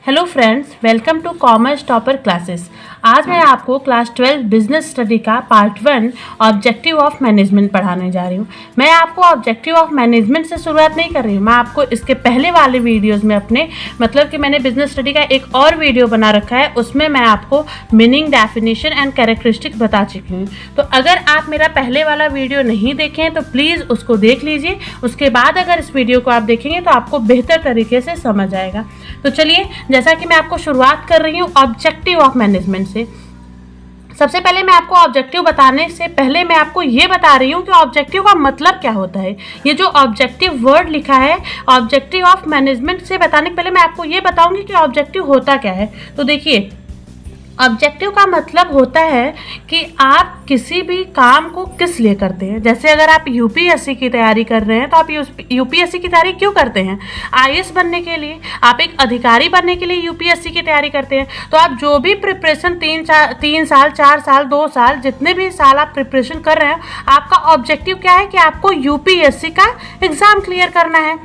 Hello friends, welcome to commerce topper classes. आज मैं आपको क्लास 12 बिजनेस स्टडी का पार्ट 1 ऑब्जेक्टिव ऑफ मैनेजमेंट पढ़ाने जा रही हूँ। मैं आपको ऑब्जेक्टिव ऑफ मैनेजमेंट से शुरुआत नहीं कर रही हूँ। मैं आपको इसके पहले वाले वीडियोस में अपने कि मैंने बिजनेस स्टडी का एक और वीडियो बना रखा है, उसमें मैं आपको मीनिंग, डेफिनेशन एंड कैरेक्टरिस्टिक बता चुकी हूँ। तो अगर आप मेरा पहले वाला वीडियो नहीं देखे हैं तो प्लीज़ उसको देख लीजिए। उसके बाद अगर इस वीडियो को आप देखेंगे तो आपको बेहतर तरीके से समझ आएगा। तो चलिए, जैसा कि मैं आपको शुरुआत कर रही हूँ ऑब्जेक्टिव ऑफ मैनेजमेंट से। सबसे पहले मैं आपको ऑब्जेक्टिव बताने से पहले मैं आपको ये बता रही हूँ कि ऑब्जेक्टिव का मतलब क्या होता है। ये जो ऑब्जेक्टिव वर्ड लिखा है ऑब्जेक्टिव ऑफ मैनेजमेंट से बताने के पहले मैं आपको ये बताऊंगी कि ऑब्जेक्टिव होता क्या है। तो देखिए, ऑब्जेक्टिव का मतलब होता है कि आप किसी भी काम को किस लिए करते हैं। जैसे अगर आप यूपीएससी की तैयारी कर रहे हैं तो आप यूपीएससी की तैयारी क्यों करते हैं? आईएएस बनने के लिए, आप एक अधिकारी बनने के लिए यूपीएससी की तैयारी करते हैं। तो आप जो भी प्रिपरेशन 3 साल, 4 साल, 2 साल, जितने भी साल आप प्रिपरेशन कर रहे हैं, आपका ऑब्जेक्टिव क्या है कि आपको यूपीएससी का एग्ज़ाम क्लियर करना है।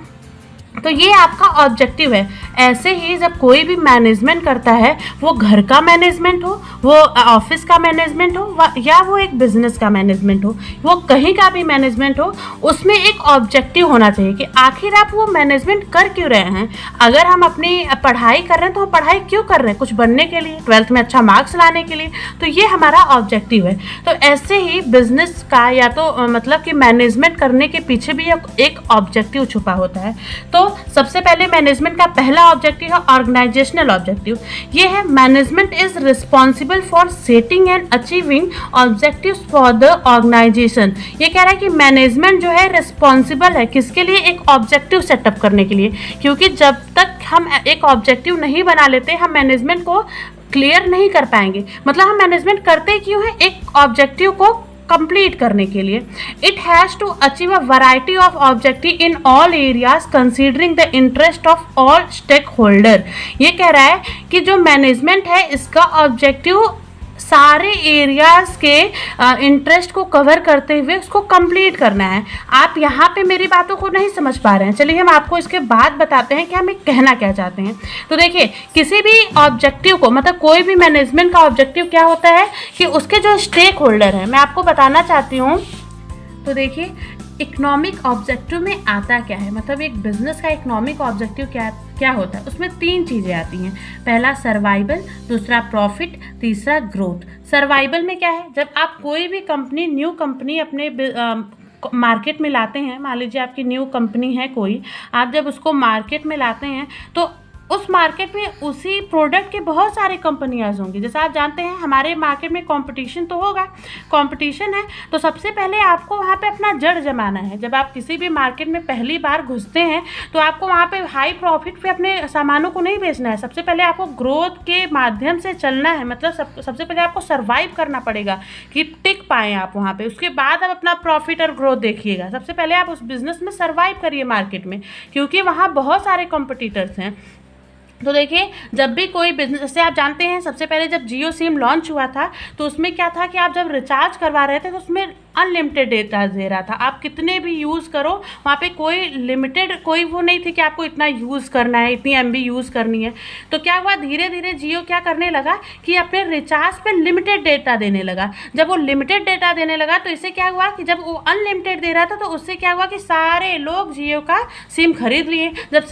तो ये आपका ऑब्जेक्टिव है। ऐसे ही जब कोई भी मैनेजमेंट करता है, वो घर का मैनेजमेंट हो, वो ऑफिस का मैनेजमेंट हो, या वो एक बिजनेस का मैनेजमेंट हो, वो कहीं का भी मैनेजमेंट हो, उसमें एक ऑब्जेक्टिव होना चाहिए कि आखिर आप वो मैनेजमेंट कर क्यों रहे हैं। अगर हम अपनी पढ़ाई कर रहे हैं तो हम पढ़ाई क्यों कर रहे हैं? कुछ बनने के लिए, 12th में अच्छा मार्क्स लाने के लिए। तो ये हमारा ऑब्जेक्टिव है। तो ऐसे ही बिजनेस का या तो कि मैनेजमेंट करने के पीछे भी एक ऑब्जेक्टिव छुपा होता है। तो सबसे पहले मैनेजमेंट का पहला ऑब्जेक्टिव है ऑर्गेनाइजेशनल ऑब्जेक्टिव। ये है management is responsible for setting and achieving objectives for the organisation. ये कह रहा है कि मैनेजमेंट जो है रिस्पॉन्सिबल है किसके लिए? एक ऑब्जेक्टिव सेटअप करने के लिए। क्योंकि जब तक हम एक ऑब्जेक्टिव नहीं बना लेते, हम मैनेजमेंट को क्लियर नहीं कर पाएंगे। हम मैनेजमेंट करते क्यों है? एक ऑब्जेक्टिव को कंप्लीट करने के लिए। It has to achieve a variety of objective in all areas considering the interest of all stakeholder. ये कह रहा है कि जो मैनेजमेंट है, इसका ऑब्जेक्टिव सारे एरियाज के इंटरेस्ट को कवर करते हुए उसको कंप्लीट करना है। आप यहाँ पे मेरी बातों को नहीं समझ पा रहे हैं। चलिए, हम आपको इसके बाद बताते हैं कि हमें कहना क्या चाहते हैं। तो देखिए, किसी भी ऑब्जेक्टिव को कोई भी मैनेजमेंट का ऑब्जेक्टिव क्या होता है कि उसके जो स्टेक होल्डर हैं, मैं आपको बताना चाहती हूँ। तो देखिए, इकोनॉमिक ऑब्जेक्टिव में आता क्या है, एक बिजनेस का इकोनॉमिक ऑब्जेक्टिव क्या होता है। उसमें 3 चीज़ें आती हैं। पहला सर्वाइवल, दूसरा प्रॉफिट, तीसरा ग्रोथ। सर्वाइवल में क्या है? जब आप कोई भी कंपनी, न्यू कंपनी अपने मार्केट में लाते हैं, मान लीजिए आपकी न्यू कंपनी है कोई, आप जब उसको मार्केट में लाते हैं तो उस मार्केट में उसी प्रोडक्ट के बहुत सारे कंपनियाँ होंगी। जैसा आप जानते हैं, हमारे मार्केट में कंपटीशन तो होगा, कंपटीशन है। तो सबसे पहले आपको वहाँ पे अपना जड़ जमाना है। जब आप किसी भी मार्केट में पहली बार घुसते हैं तो आपको वहाँ पे हाई प्रॉफिट पे अपने सामानों को नहीं बेचना है। सबसे पहले आपको ग्रोथ के माध्यम से चलना है। सबसे पहले आपको सर्वाइव करना पड़ेगा कि टिक पाएँ आप वहाँ पर। उसके बाद आप अपना प्रॉफिट और ग्रोथ देखिएगा। सबसे पहले आप उस बिज़नेस में सर्वाइव करिए मार्केट में, क्योंकि वहाँ बहुत सारे कॉम्पिटिटर्स हैं। तो देखिए, जब भी कोई बिजनेस, जैसे आप जानते हैं, सबसे पहले जब जियो सिम लॉन्च हुआ था तो उसमें क्या था कि आप जब रिचार्ज करवा रहे थे तो उसमें अनलिमिटेड डेटा दे रहा था। आप कितने भी यूज़ करो, वहाँ पे कोई लिमिटेड वो नहीं थी कि आपको इतना यूज़ करना है, इतनी MB यूज़ करनी है। तो क्या हुआ, धीरे धीरे जियो क्या करने लगा कि अपने रिचार्ज पे लिमिटेड डेटा देने लगा। जब वो लिमिटेड डेटा देने लगा तो इससे क्या हुआ कि जब वो अनलिमिटेड दे रहा था तो उससे क्या हुआ कि सारे लोग जियो का सिम खरीद लिए। जब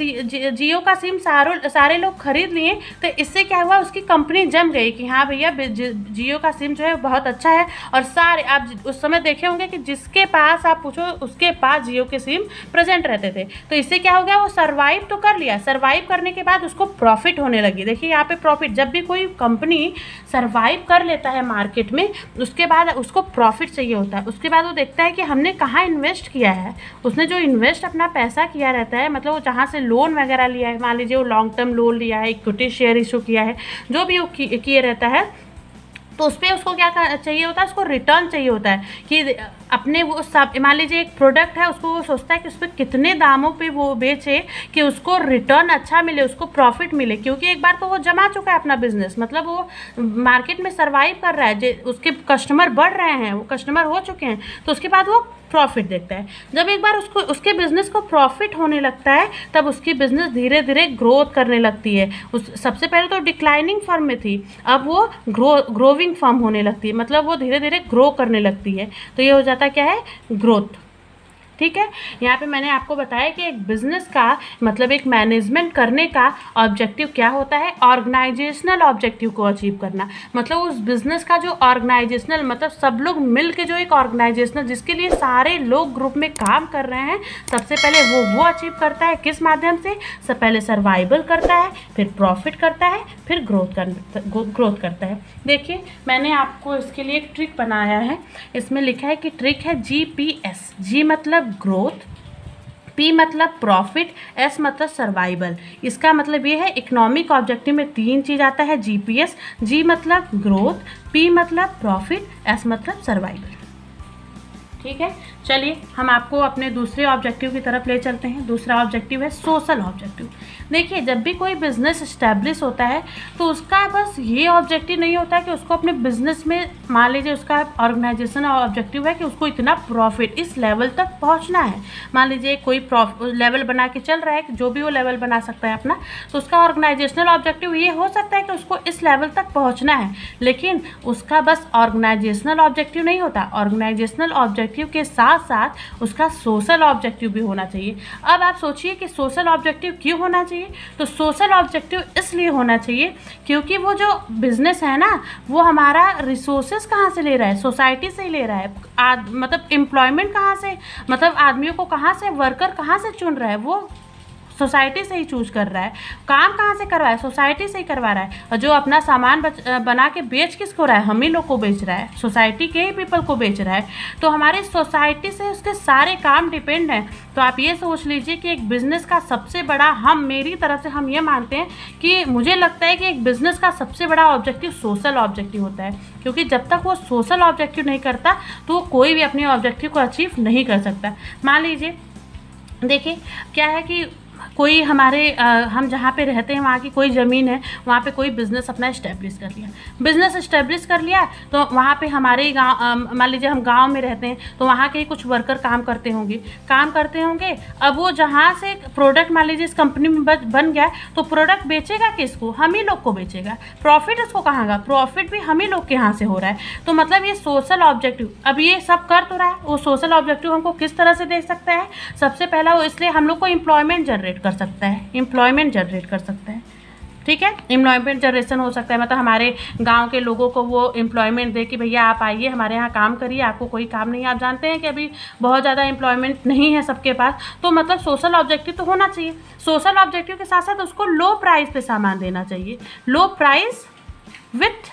जियो का सिम सारे लोग खरीद लिए तो इससे क्या हुआ, उसकी कंपनी जम गई कि हाँ भैया, जियो का सिम जो है बहुत अच्छा है। और सारे, आप उस समय देखे होंगे कि जिसके पास आप पूछो उसके पास जियो के सिम प्रेजेंट रहते थे। तो इससे क्या हो गया, वो सर्वाइव तो कर लिया। सर्वाइव करने के बाद उसको प्रॉफिट होने लगी। देखिए यहाँ पे प्रॉफिट, जब भी कोई कंपनी सर्वाइव कर लेता है मार्केट में, उसके बाद उसको प्रॉफिट चाहिए होता है। उसके बाद वो देखता है कि हमने कहाँ इन्वेस्ट किया है। उसने जो इन्वेस्ट अपना पैसा किया रहता है, वो जहाँ से लोन वगैरह लिया है, मान लीजिए वो लॉन्ग टर्म लोन लिया है, इक्विटी शेयर इशू किया है, जो भी वो किए रहता है, तो उस पर उसको क्या चाहिए होता है, उसको रिटर्न चाहिए होता है कि अपने वो सब, मान लीजिए एक प्रोडक्ट है, उसको वो सोचता है कि उस पर कितने दामों पे वो बेचे कि उसको रिटर्न अच्छा मिले, उसको प्रॉफिट मिले, क्योंकि एक बार तो वो जमा चुका है अपना बिजनेस, मतलब वो मार्केट में सर्वाइव कर रहा है, उसके कस्टमर बढ़ रहे हैं, वो कस्टमर हो चुके हैं, तो उसके बाद वो प्रॉफिट देखता है। जब एक बार उसके बिजनेस को प्रॉफिट होने लगता है, तब उसकी बिजनेस धीरे धीरे ग्रोथ करने लगती है। सबसे पहले तो डिक्लाइनिंग फर्म में थी, अब वो ग्रोविंग फर्म होने लगती है, मतलब वो धीरे धीरे ग्रो करने लगती है। तो ये हो जाता क्या है, ग्रोथ। ठीक है, यहाँ पे मैंने आपको बताया कि एक बिजनेस का मतलब एक मैनेजमेंट करने का ऑब्जेक्टिव क्या होता है, ऑर्गेनाइजेशनल ऑब्जेक्टिव को अचीव करना, मतलब उस बिजनेस का जो ऑर्गेनाइजेशनल, मतलब सब लोग मिल के जो एक ऑर्गेनाइजेशनल जिसके लिए सारे लोग ग्रुप में काम कर रहे हैं, सबसे पहले वो अचीव करता है। किस माध्यम से? सब पहले सर्वाइवल करता है, फिर प्रॉफिट करता है, फिर ग्रोथ करता है। देखिए मैंने आपको इसके लिए एक ट्रिक बनाया है, इसमें लिखा है कि ट्रिक है GPS। जी मतलब ग्रोथ, P मतलब प्रॉफिट, S मतलब सर्वाइवल। इसका मतलब ये है इकोनॉमिक ऑब्जेक्टिव में 3 चीज़ आता है, GPS, G मतलब ग्रोथ, P मतलब प्रॉफिट, S मतलब सर्वाइवल। ठीक है, चलिए हम आपको अपने दूसरे ऑब्जेक्टिव की तरफ ले चलते हैं। दूसरा ऑब्जेक्टिव है सोशल ऑब्जेक्टिव। देखिए जब भी कोई बिजनेस इस्टेब्लिश होता है तो उसका बस ये ऑब्जेक्टिव नहीं होता कि उसको अपने बिजनेस में, मान लीजिए उसका ऑर्गेनाइजेशन ऑब्जेक्टिव है कि उसको इतना प्रॉफिट, इस लेवल तक पहुंचना है। मान लीजिए कोई लेवल बना के चल रहा है, जो भी वो लेवल बना सकता है अपना, तो उसका ऑर्गेनाइजेशनल ऑब्जेक्टिव ये हो सकता है कि उसको इस लेवल तक पहुँचना है। लेकिन उसका बस ऑर्गेनाइजेशनल ऑब्जेक्टिव नहीं होता, ऑर्गेनाइजेशनल ऑब्जेक्टिव के साथ साथ उसका सोशल ऑब्जेक्टिव भी होना चाहिए। अब आप सोचिए कि सोशल ऑब्जेक्टिव क्यों होना चाहिए? तो सोशल ऑब्जेक्टिव इसलिए होना चाहिए क्योंकि वो जो बिजनेस है ना, वो हमारा रिसोर्सेज कहाँ से ले रहा है? सोसाइटी से ही ले रहा है। मतलब एम्प्लॉयमेंट कहाँ से, मतलब आदमियों को कहाँ से, वर्कर कहाँ से चुन रहा है? वो सोसाइटी से ही चूज कर रहा है। काम कहाँ से करवा है? सोसाइटी से ही करवा रहा है। और जो अपना सामान बना के बेच किसको रहा है? हम ही लोग को बेच रहा है, सोसाइटी के ही पीपल को बेच रहा है। तो हमारी सोसाइटी से उसके सारे काम डिपेंड हैं। तो आप ये सोच लीजिए कि एक बिज़नेस का सबसे बड़ा, मेरी तरफ से हम ये मानते हैं कि मुझे लगता है कि एक बिज़नेस का सबसे बड़ा ऑब्जेक्टिव सोशल ऑब्जेक्टिव होता है, क्योंकि जब तक वो सोशल ऑब्जेक्टिव नहीं करता तो वो कोई भी अपने ऑब्जेक्टिव को अचीव नहीं कर सकता। मान लीजिए, देखिए क्या है कि कोई हमारे हम जहाँ पे रहते हैं वहाँ की कोई ज़मीन है, वहाँ पे कोई बिज़नेस अपना इस्टेब्लिश कर लिया। बिज़नेस इस्टेब्लिश कर लिया तो वहाँ पे हमारे गाँव, मान लीजिए हम गांव में रहते हैं तो वहाँ के कुछ वर्कर काम करते होंगे। अब वो जहाँ से प्रोडक्ट मान लीजिए इस कंपनी में बन गया, तो प्रोडक्ट बेचेगा किसको? हम ही लोग को बेचेगा। प्रॉफिट उसको कहाँ का? प्रॉफिट भी हम ही लोग के यहाँ से हो रहा है। तो मतलब ये सोशल ऑब्जेक्टिव, अब ये सब कर तो रहा है, वो सोशल ऑब्जेक्टिव हमको किस तरह से देख सकता है? सबसे पहला वो इसलिए हम लोग को एम्प्लॉयमेंट जनरेट कर सकता है। ठीक है, एम्प्लॉयमेंट जनरेशन हो सकता है, मतलब हमारे गांव के लोगों को वो एम्प्लॉयमेंट दे कि भैया आप आइए हमारे यहाँ काम करिए, आपको कोई काम नहीं। आप जानते हैं कि अभी बहुत ज़्यादा एम्प्लॉयमेंट नहीं है सबके पास, तो मतलब सोशल ऑब्जेक्टिव तो होना चाहिए। सोशल ऑब्जेक्टिव के साथ साथ उसको लो प्राइस पे सामान देना चाहिए, लो प्राइस विथ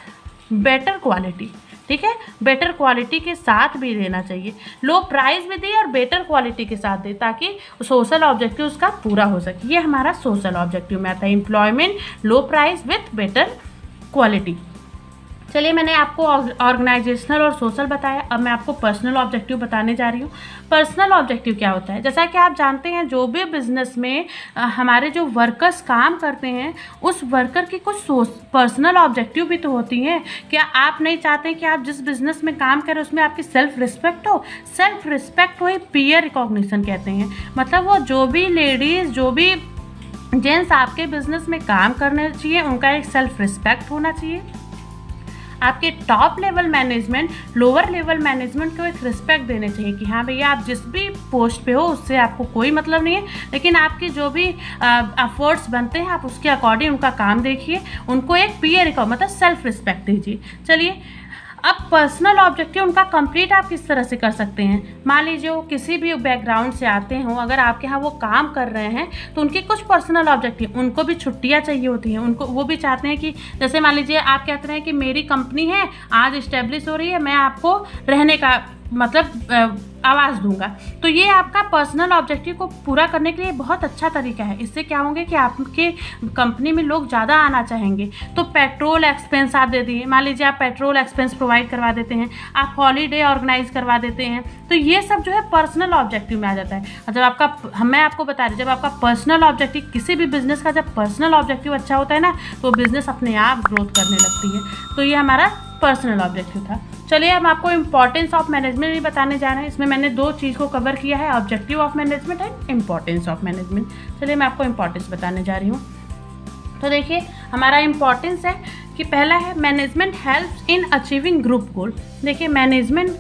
बेटर क्वालिटी। ठीक है, बेटर क्वालिटी के साथ भी देना चाहिए, लो प्राइस भी दे और बेटर क्वालिटी के साथ दे, ताकि सोशल ऑब्जेक्टिव उसका पूरा हो सके। ये हमारा सोशल ऑब्जेक्टिव में आता है, employment, low price with better quality. चलिए मैंने आपको ऑर्गेनाइजेशनल और सोशल बताया, अब मैं आपको पर्सनल ऑब्जेक्टिव बताने जा रही हूँ। पर्सनल ऑब्जेक्टिव क्या होता है? जैसा कि आप जानते हैं जो भी बिजनेस में हमारे जो वर्कर्स काम करते हैं, उस वर्कर की कुछ पर्सनल ऑब्जेक्टिव भी तो होती हैं। क्या आप नहीं चाहते कि आप जिस बिजनेस में काम करें उसमें आपकी सेल्फ रिस्पेक्ट हो? सेल्फ रिस्पेक्ट हो पीयर रिकॉग्निशन कहते हैं। मतलब वो जो भी लेडीज़, जो भी जेंट्स आपके बिजनेस में काम करने चाहिए, उनका एक सेल्फ रिस्पेक्ट होना चाहिए। आपके top level management lower level management को एक रिस्पेक्ट देने चाहिए कि हाँ भैया आप जिस भी पोस्ट पे हो उससे आपको कोई मतलब नहीं है, लेकिन आपकी जो भी एफर्ट्स बनते हैं आप उसके अकॉर्डिंग उनका काम देखिए, उनको एक पीयर मतलब सेल्फ रिस्पेक्ट दीजिए। चलिए अब पर्सनल ऑब्जेक्टिव उनका कंप्लीट आप किस तरह से कर सकते हैं? मान लीजिए वो किसी भी बैकग्राउंड से आते हों, अगर आपके यहाँ वो काम कर रहे हैं तो उनके कुछ पर्सनल ऑब्जेक्टिव, उनको भी छुट्टियाँ चाहिए होती हैं, उनको वो भी चाहते हैं कि जैसे मान लीजिए आप कहते हैं कि मेरी कंपनी है आज इस्टेब्लिश हो रही है, मैं आपको रहने का मतलब आवाज़ दूंगा। तो ये आपका पर्सनल ऑब्जेक्टिव को पूरा करने के लिए बहुत अच्छा तरीका है। इससे क्या होंगे कि आपके कंपनी में लोग ज़्यादा आना चाहेंगे। तो पेट्रोल एक्सपेंस आप दे दिए, मान लीजिए आप पेट्रोल एक्सपेंस प्रोवाइड करवा देते हैं, आप हॉलीडे ऑर्गेनाइज करवा देते हैं, तो ये सब जो है पर्सनल ऑब्जेक्टिव में आ जाता है। और जब आपका, मैं आपको बता रही, जब आपका पर्सनल ऑब्जेक्टिव, किसी भी बिजनेस का जब पर्सनल ऑब्जेक्टिव अच्छा होता है ना, तो बिजनेस अपने आप ग्रोथ करने लगती है। तो ये हमारा पर्सनल ऑब्जेक्टिव था। चलिए हम आपको इंपॉर्टेंस ऑफ मैनेजमेंट भी बताने जा रहे हैं। इसमें मैंने दो चीज़ को कवर किया है, objective of management and importance of management. चलिए मैं आपको इंपॉर्टेंस बताने जा रही हूँ। तो देखिए हमारा इंपॉर्टेंस है कि पहला है management helps in achieving group गोल। देखिए मैनेजमेंट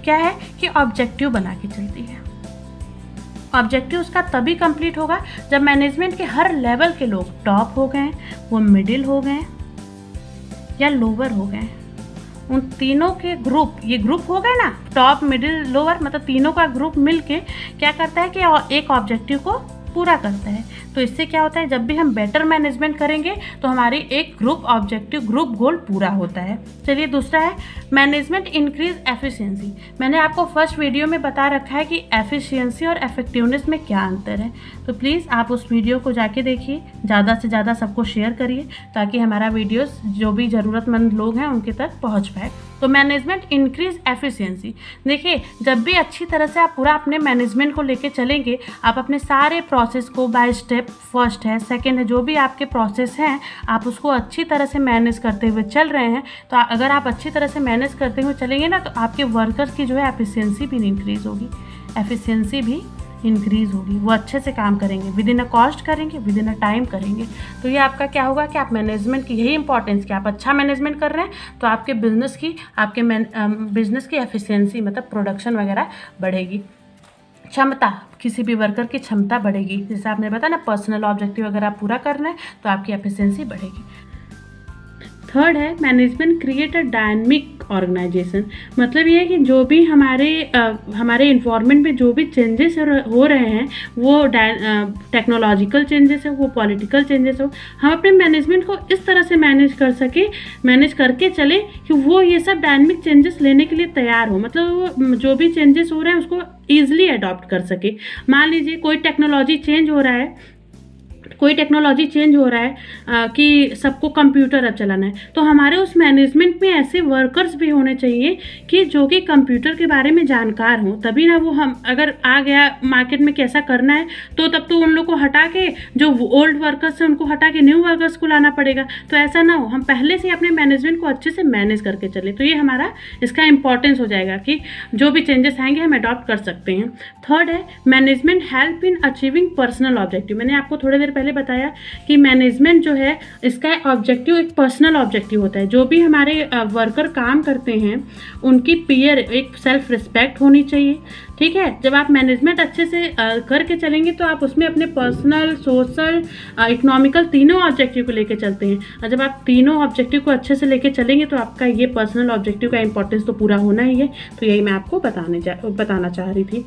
क्या है कि ऑब्जेक्टिव बना के चलती है। ऑब्जेक्टिव उसका तभी कंप्लीट होगा जब मैनेजमेंट के हर लेवल के लोग टॉप हो गए, वो मिडिल हो गए या लोअर हो गए, उन तीनों के ग्रुप, ये ग्रुप हो गए ना, टॉप मिडिल लोअर, मतलब तीनों का ग्रुप मिलके क्या करता है कि एक ऑब्जेक्टिव को पूरा करता है। तो इससे क्या होता है, जब भी हम बेटर मैनेजमेंट करेंगे तो हमारी एक ग्रुप ऑब्जेक्टिव, ग्रुप गोल पूरा होता है। चलिए दूसरा है मैनेजमेंट इंक्रीज एफिशिएंसी। मैंने आपको फर्स्ट वीडियो में बता रखा है कि एफिशिएंसी और इफेक्टिवनेस में क्या अंतर है। तो प्लीज़ आप उस वीडियो को जाके देखिए, ज़्यादा से ज़्यादा सबको शेयर करिए ताकि हमारा वीडियोस जो भी ज़रूरतमंद लोग हैं उनके तक पहुँच पाए। तो मैनेजमेंट इंक्रीज एफिशिएंसी। देखिए जब भी अच्छी तरह से आप पूरा अपने मैनेजमेंट को लेके चलेंगे, आप अपने सारे प्रोसेस को बाय स्टेप, फर्स्ट है, सेकंड है, जो भी आपके प्रोसेस हैं आप उसको अच्छी तरह से मैनेज करते हुए चल रहे हैं। तो अगर आप अच्छी तरह से मैनेज करते हुए चलेंगे ना, तो आपके वर्कर्स की जो है एफिशिएंसी भी इंक्रीज़ होगी, एफिशिएंसी भी इंक्रीज़ होगी, वो अच्छे से काम करेंगे, विद इन अ कॉस्ट करेंगे, विद इन अ टाइम करेंगे। तो ये आपका क्या होगा कि आप मैनेजमेंट की यही इंपॉर्टेंस कि आप अच्छा मैनेजमेंट कर रहे हैं तो आपके बिजनेस की, आपके बिजनेस की एफिशिएंसी मतलब प्रोडक्शन वगैरह बढ़ेगी। क्षमता, किसी भी वर्कर की क्षमता बढ़ेगी। जैसे आपने बताया ना, पर्सनल ऑब्जेक्टिव अगर आप पूरा कर रहे हैं तो आपकी एफिशिएंसी बढ़ेगी। थर्ड है management create a dynamic organisation. मतलब ये है कि जो भी हमारे इन्वायरमेंट में जो भी चेंजेस हो रहे हैं, वो टेक्नोलॉजिकल चेंजेस हो, वो पॉलिटिकल चेंजेस हो, हम अपने मैनेजमेंट को इस तरह से मैनेज करके चले कि वो ये सब डायनेमिक चेंजेस लेने के लिए तैयार हो। मतलब वो जो भी चेंजेस हो रहे हैं उसको ईजिली अडॉप्ट कर सके। मान लीजिए कोई टेक्नोलॉजी चेंज हो रहा है कि सबको कंप्यूटर अब चलाना है, तो हमारे उस मैनेजमेंट में ऐसे वर्कर्स भी होने चाहिए कि जो कि कंप्यूटर के बारे में जानकार हों। तभी ना वो, हम अगर आ गया मार्केट में कैसा करना है, तो तब तो उन लोग को हटा के, जो ओल्ड वर्कर्स हैं उनको हटा के न्यू वर्कर्स को लाना पड़ेगा। तो ऐसा ना हो, हम पहले से अपने मैनेजमेंट को अच्छे से मैनेज करके चले। तो ये हमारा इसका इंपॉर्टेंस हो जाएगा कि जो भी चेंजेस आएंगे हम अडॉप्ट कर सकते हैं। थर्ड है management help in achieving personal objective. मैंने आपको थोड़ी देर पहले बताया कि मैनेजमेंट जो है, इसका ऑब्जेक्टिव एक पर्सनल ऑब्जेक्टिव होता है। जो भी हमारे वर्कर काम करते हैं उनकी पीयर, एक सेल्फ रिस्पेक्ट होनी चाहिए। ठीक है, जब आप मैनेजमेंट अच्छे से करके चलेंगे तो आप उसमें अपने पर्सनल, सोशल, इकोनॉमिकल तीनों ऑब्जेक्टिव को लेके चलते हैं। और जब आप तीनों ऑब्जेक्टिव को अच्छे से लेके चलेंगे तो आपका ये पर्सनल ऑब्जेक्टिव का इंपॉर्टेंस तो पूरा होना ही है। तो यही मैं आपको बताना चाह रही थी।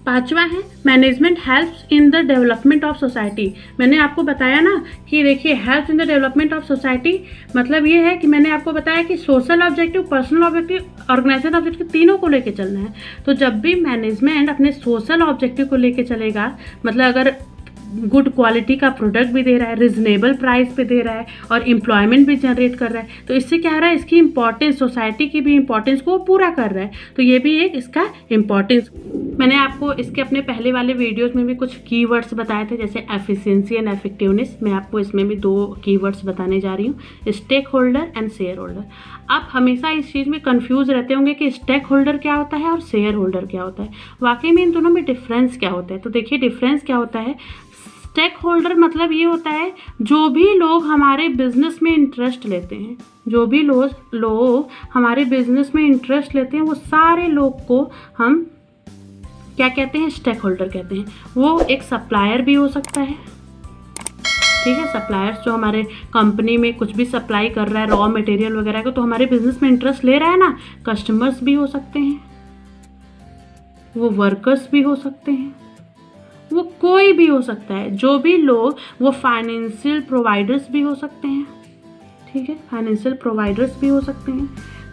पांचवा है management helps in the development of society. मैंने आपको बताया ना कि देखिए helps in the development of society, मतलब ये है कि मैंने आपको बताया कि social objective, personal objective, organisation objective तीनों को लेके चलना है। तो जब भी मैनेजमेंट अपने सोशल ऑब्जेक्टिव को लेके चलेगा, मतलब अगर गुड क्वालिटी का प्रोडक्ट भी दे रहा है, रिजनेबल प्राइस पे दे रहा है और एम्प्लॉयमेंट भी जनरेट कर रहा है, तो इससे क्या हो रहा है, इसकी इंपॉर्टेंस, सोसाइटी की भी इंपॉर्टेंस को पूरा कर रहा है। तो ये भी एक इसका इम्पॉर्टेंस। मैंने आपको इसके अपने पहले वाले वीडियोस में भी कुछ कीवर्ड्स बताए थे, जैसे एफिशिएंसी एंड इफेक्टिवनेस। मैं आपको इसमें भी 2 कीवर्ड्स बताने जा रही हूँ, stakeholder and shareholder. आप हमेशा इस चीज़ में कंफ्यूज रहते होंगे कि स्टेक होल्डर क्या होता है और शेयर होल्डर क्या होता है। वाकई में इन दोनों में डिफरेंस क्या होता है? तो देखिए डिफरेंस क्या होता है। स्टेक होल्डर मतलब ये होता है जो भी लोग हमारे बिजनेस में इंटरेस्ट लेते हैं, जो भी लोग हमारे बिजनेस में इंटरेस्ट लेते हैं, वो सारे लोग को हम क्या कहते हैं, स्टेक होल्डर कहते हैं। वो एक सप्लायर भी हो सकता है, ठीक है, सप्लायर्स जो हमारे कंपनी में कुछ भी सप्लाई कर रहा है, रॉ मटेरियल वगैरह को, तो हमारे बिजनेस में इंटरेस्ट ले रहा है ना, कस्टमर्स भी हो सकते हैं, वो वर्कर्स भी हो सकते हैं, वो कोई भी हो सकता है। जो भी लोग, वो फाइनेंशियल प्रोवाइडर्स भी हो सकते हैं, ठीक है, फाइनेंशियल प्रोवाइडर्स भी हो सकते हैं।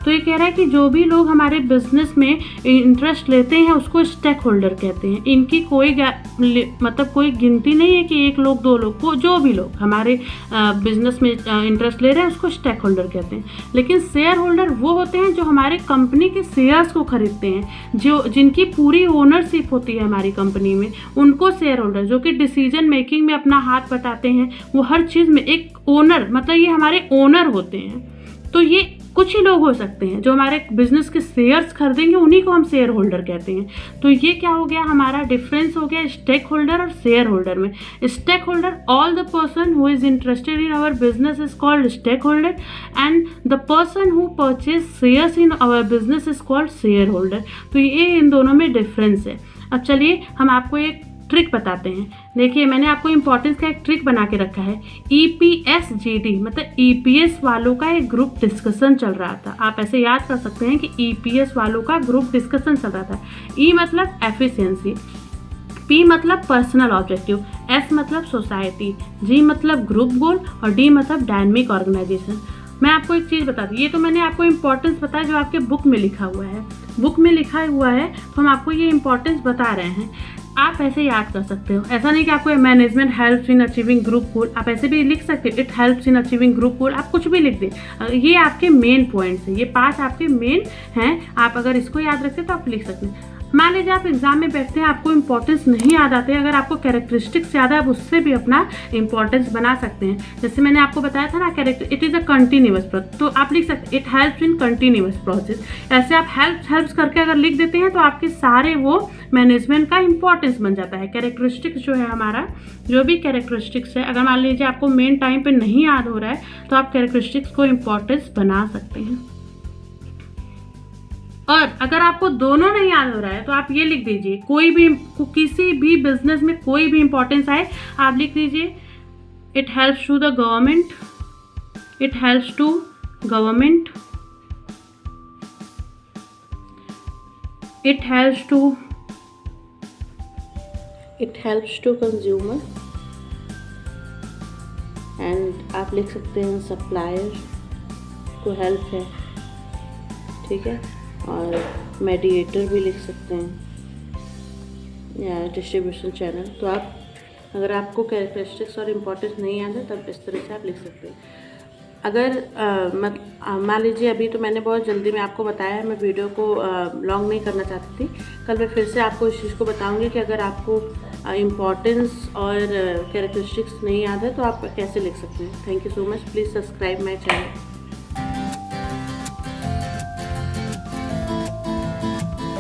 तो ये कह रहा है कि जो भी लोग हमारे बिजनेस में इंटरेस्ट लेते हैं उसको स्टेक होल्डर कहते हैं। इनकी कोई मतलब कोई गिनती नहीं है कि एक लोग दो लोग, को जो भी लोग हमारे बिजनेस में इंटरेस्ट ले रहे हैं उसको स्टेक होल्डर कहते हैं। लेकिन शेयर होल्डर वो होते हैं जो हमारे कंपनी के शेयर्स को खरीदते हैं, जो जिनकी पूरी ओनरशिप होती है हमारी कंपनी में, उनको शेयर होल्डर, जो कि डिसीजन मेकिंग में अपना हाथ बटाते हैं, वो हर चीज़ में एक ओनर, मतलब ये हमारे ओनर होते हैं। तो ये कुछ ही लोग हो सकते हैं जो हमारे बिजनेस के शेयर्स खरीदेंगे, उन्हीं को हम शेयर होल्डर कहते हैं। तो ये क्या हो गया, हमारा डिफरेंस हो गया स्टेक होल्डर और शेयर होल्डर में। Stakeholder, all the person who is interested in our business is called stakeholder, and the person who purchase shares in our business is called shareholder. तो ये इन दोनों में difference है। अब चलिए हम आपको एक ट्रिक बताते हैं। देखिए मैंने आपको इम्पोर्टेंस का एक ट्रिक बना के रखा है। EPSGD मतलब EPS वालों का एक ग्रुप डिस्कशन चल रहा था। आप ऐसे याद कर सकते हैं कि EPS वालों का ग्रुप डिस्कशन चल रहा था। E मतलब एफिशिएंसी, P मतलब पर्सनल ऑब्जेक्टिव, S मतलब सोसाइटी, G मतलब ग्रुप गोल और D मतलब डायनेमिक ऑर्गेनाइजेशन। मैं आपको एक चीज़ बता दूँ, ये तो मैंने आपको इम्पोर्टेंस बताया जो आपके बुक में लिखा हुआ है। बुक में लिखा हुआ है तो हम आपको ये इम्पोर्टेंस बता रहे हैं। आप ऐसे याद कर सकते हो, ऐसा नहीं कि आपको management helps in achieving group गोल, आप ऐसे भी लिख सकते हो, it helps in achieving group गोल, आप कुछ भी लिख दें। ये आपके मेन पॉइंट्स हैं, ये 5 आपके मेन हैं। आप अगर इसको याद रखते तो आप लिख सकते हैं। मान लीजिए आप एग्जाम में बैठते हैं, आपको इंपॉर्टेंस नहीं याद आते, अगर आपको कैरेक्टरिस्टिक्स याद है आप उससे भी अपना इंपॉर्टेंस बना सकते हैं। जैसे मैंने आपको बताया था ना, character it is a continuous process, तो आप लिख सकते it helps in continuous process. ऐसे आप हेल्प्स करके अगर लिख देते हैं तो आपके सारे वो मैनेजमेंट का इंपॉर्टेंस बन जाता है। कैरेक्टरिस्टिक्स जो है हमारा, जो भी कैरेक्टरिस्टिक्स है, अगर मान लीजिए आपको मेन टाइम पे नहीं याद हो रहा है तो आप कैरेक्टरिस्टिक्स को इंपॉर्टेंस बना सकते हैं। और अगर आपको दोनों नहीं याद हो रहा है तो आप ये लिख दीजिए, कोई भी किसी भी बिजनेस में कोई भी इंपॉर्टेंस आए आप लिख दीजिए it helps to the government, it helps to government, it helps to consumer, and आप लिख सकते हैं सप्लायर को हेल्प है, ठीक है, और मेडिएटर भी लिख सकते हैं या डिस्ट्रीब्यूशन चैनल। तो आप अगर आपको कैरेक्टरिस्टिक्स और इम्पोर्टेंस नहीं याद है तब इस तरह से आप लिख सकते हैं। अगर मान लीजिए अभी तो मैंने बहुत जल्दी में आपको बताया है, मैं वीडियो को लॉन्ग नहीं करना चाहती थी। कल मैं फिर से आपको इस चीज़ को बताऊंगी कि अगर आपको इम्पोर्टेंस और कैरेक्टरिस्टिक्स नहीं याद है तो आप कैसे लिख सकते हैं। Thank you so much, please subscribe my channel.